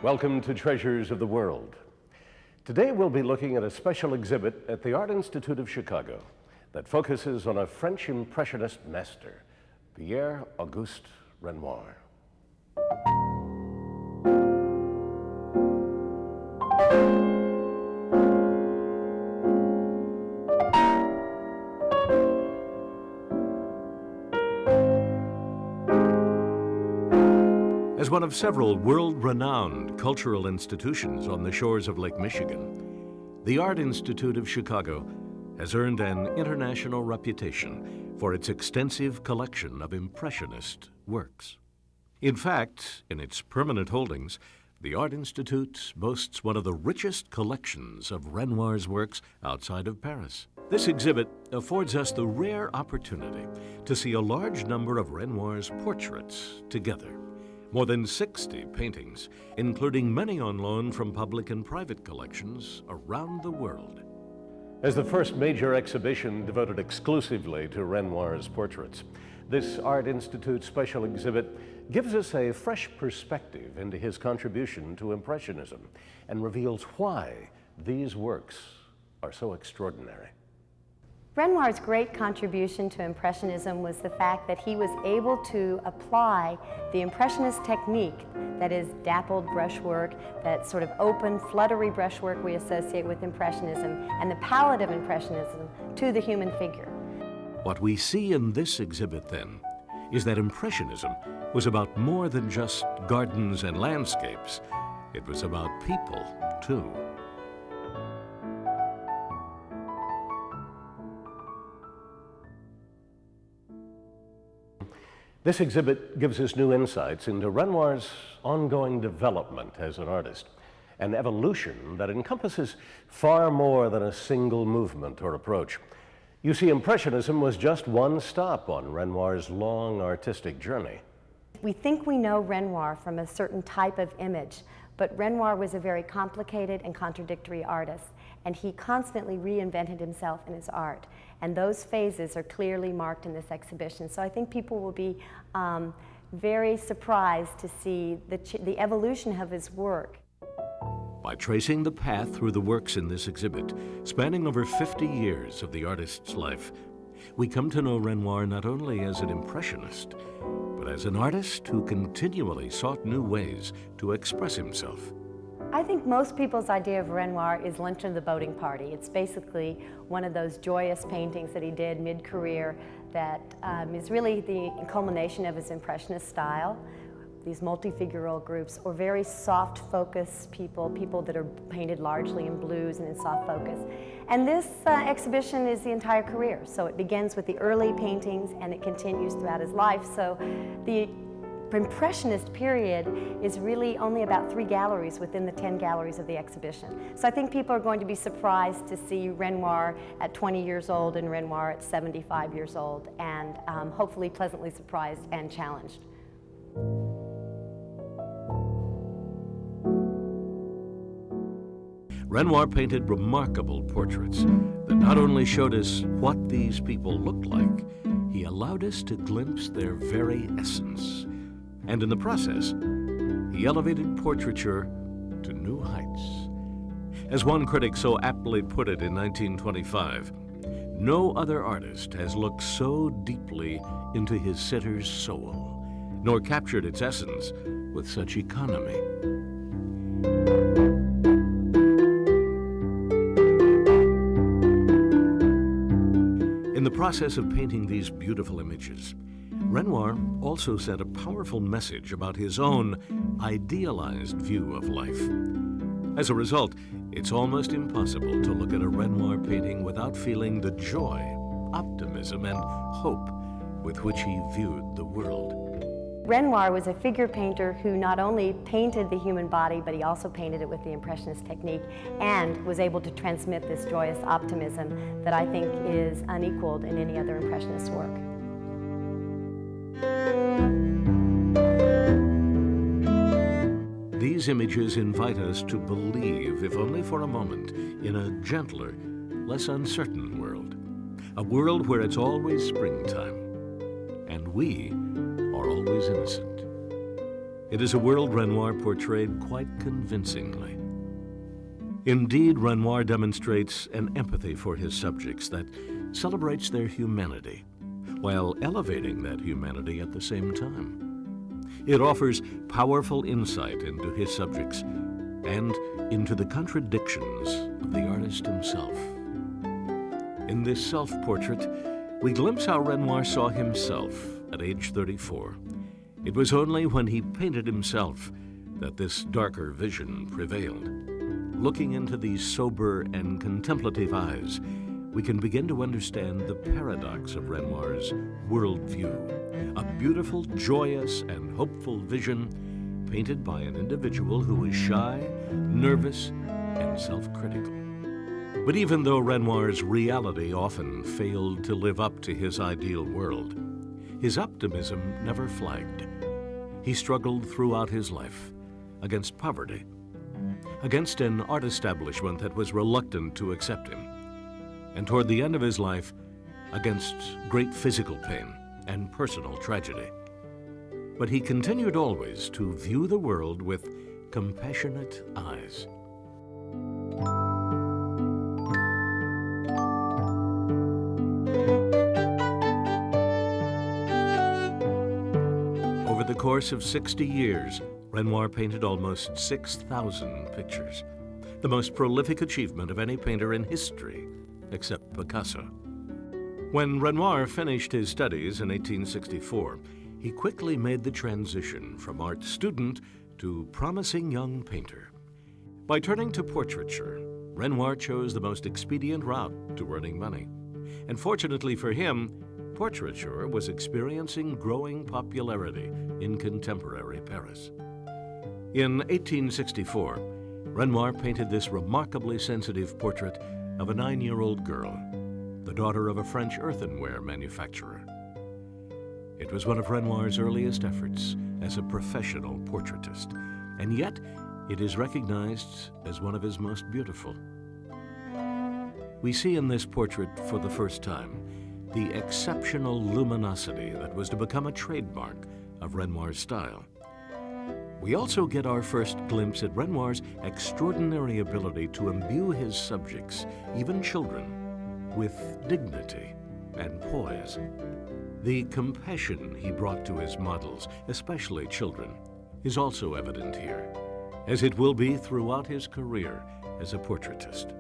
Welcome to Treasures of the World. Today we'll be looking at a special exhibit at the Art Institute of Chicago that focuses on a French Impressionist master, Pierre Auguste Renoir. As one of several world-renowned cultural institutions on the shores of Lake Michigan, the Art Institute of Chicago has earned an international reputation for its extensive collection of Impressionist works. In fact, in its permanent holdings, the Art Institute boasts one of the richest collections of Renoir's works outside of Paris. This exhibit affords us the rare opportunity to see a large number of Renoir's portraits together. More than 60 paintings, including many on loan from public and private collections around the world. As the first major exhibition devoted exclusively to Renoir's portraits, this Art Institute special exhibit gives us a fresh perspective into his contribution to Impressionism and reveals why these works are so extraordinary. Renoir's great contribution to Impressionism was the fact that he was able to apply the Impressionist technique, that is dappled brushwork, that sort of open, fluttery brushwork we associate with Impressionism, and the palette of Impressionism to the human figure. What we see in this exhibit, then, is that Impressionism was about more than just gardens and landscapes. It was about people, too. This exhibit gives us new insights into Renoir's ongoing development as an artist, an evolution that encompasses far more than a single movement or approach. You see, Impressionism was just one stop on Renoir's long artistic journey. We think we know Renoir from a certain type of image, but Renoir was a very complicated and contradictory artist, and he constantly reinvented himself in his art. And those phases are clearly marked in this exhibition. So I think people will be very surprised to see the evolution of his work. By tracing the path through the works in this exhibit, spanning over 50 years of the artist's life, we come to know Renoir not only as an Impressionist, but as an artist who continually sought new ways to express himself. I think most people's idea of Renoir is Luncheon at the Boating Party. It's basically one of those joyous paintings that he did mid-career that is really the culmination of his Impressionist style. These multi-figural groups, or very soft focus people that are painted largely in blues and in soft focus. And this exhibition is the entire career. So it begins with the early paintings and it continues throughout his life. So the Impressionist period is really only about 3 galleries within the 10 galleries of the exhibition. So I think people are going to be surprised to see Renoir at 20 years old and Renoir at 75 years old, and hopefully pleasantly surprised and challenged. Renoir painted remarkable portraits that not only showed us what these people looked like, he allowed us to glimpse their very essence. And in the process, he elevated portraiture to new heights. As one critic so aptly put it in 1925, no other artist has looked so deeply into his sitter's soul, nor captured its essence with such economy. In the process of painting these beautiful images, Renoir also sent a powerful message about his own idealized view of life. As a result, it's almost impossible to look at a Renoir painting without feeling the joy, optimism, and hope with which he viewed the world. Renoir was a figure painter who not only painted the human body, but he also painted it with the Impressionist technique and was able to transmit this joyous optimism that I think is unequaled in any other Impressionist work. These images invite us to believe, if only for a moment, in a gentler, less uncertain world. A world where it's always springtime, and we are always innocent. It is a world Renoir portrayed quite convincingly. Indeed, Renoir demonstrates an empathy for his subjects that celebrates their humanity, while elevating that humanity at the same time. It offers powerful insight into his subjects and into the contradictions of the artist himself. In this self-portrait, we glimpse how Renoir saw himself at age 34. It was only when he painted himself that this darker vision prevailed. Looking into these sober and contemplative eyes, we can begin to understand the paradox of Renoir's worldview, a beautiful, joyous, and hopeful vision painted by an individual who is shy, nervous, and self-critical. But even though Renoir's reality often failed to live up to his ideal world, his optimism never flagged. He struggled throughout his life against poverty, against an art establishment that was reluctant to accept him, and toward the end of his life, against great physical pain and personal tragedy. But he continued always to view the world with compassionate eyes. Over the course of 60 years, Renoir painted almost 6,000 pictures, the most prolific achievement of any painter in history, except Picasso. When Renoir finished his studies in 1864, he quickly made the transition from art student to promising young painter. By turning to portraiture, Renoir chose the most expedient route to earning money. And fortunately for him, portraiture was experiencing growing popularity in contemporary Paris. In 1864, Renoir painted this remarkably sensitive portrait of a 9-year-old girl, the daughter of a French earthenware manufacturer. It was one of Renoir's earliest efforts as a professional portraitist, and yet it is recognized as one of his most beautiful. We see in this portrait for the first time the exceptional luminosity that was to become a trademark of Renoir's style. We also get our first glimpse at Renoir's extraordinary ability to imbue his subjects, even children, with dignity and poise. The compassion he brought to his models, especially children, is also evident here, as it will be throughout his career as a portraitist.